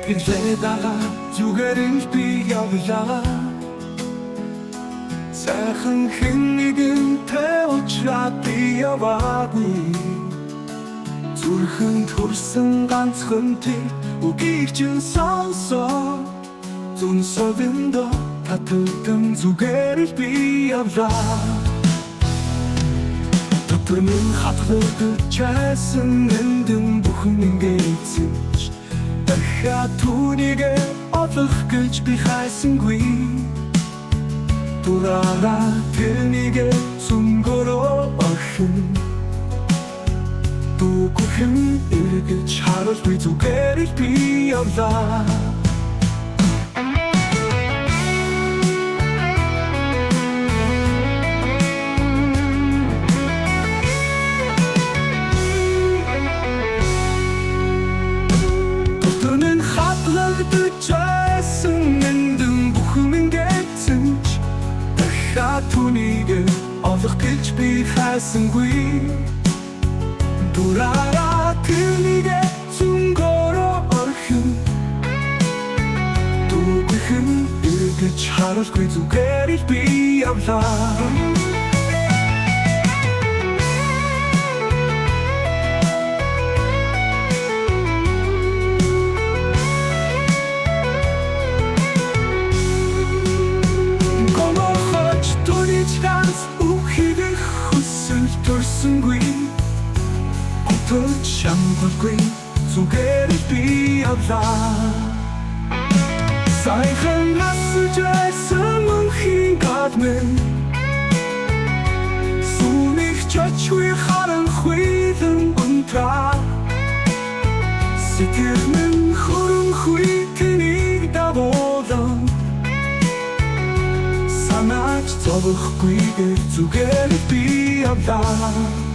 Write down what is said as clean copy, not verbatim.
Билээдага зүгээр л би явлаа. Сайхан хэн нэгэнтэй уулзаад би яваагүй. Зүрхэн төрсөн ганцхан тэр үгийг чинь сонсоо. Зүн совиндо таталдан зүгээр л би явлаа. Дотор минь хатгалж чайсан эндэн бүхэн ингэсэн. Дахиад түүнийг олох гэж би хайсангүй. Дураараа тэрнийг сүнгөрөө орхин. Дүүгхэн эргэж харуулгүй зүгээр л би явлаа. Чайсан эндэн бүхэн ингэсэн ч дахиад түүнийг олох гэж би хайсангүй. Дураараа тэрнийг сүнгөрөө орхин. Дүүгхэн эргэж харуулгүй зүгээр л би явлаа. Төрсөнгүй отож шамгуулгүй зүгээр л би явлаа. Сайхан насж байсан мөнхийн гадмын сүнийг чочгүй харанхуйлан унтраа. Сэтгэл минь хөрөнхүй тэнийг дагуулан санаач зовохгүйгээр зүгээр л би явлаа.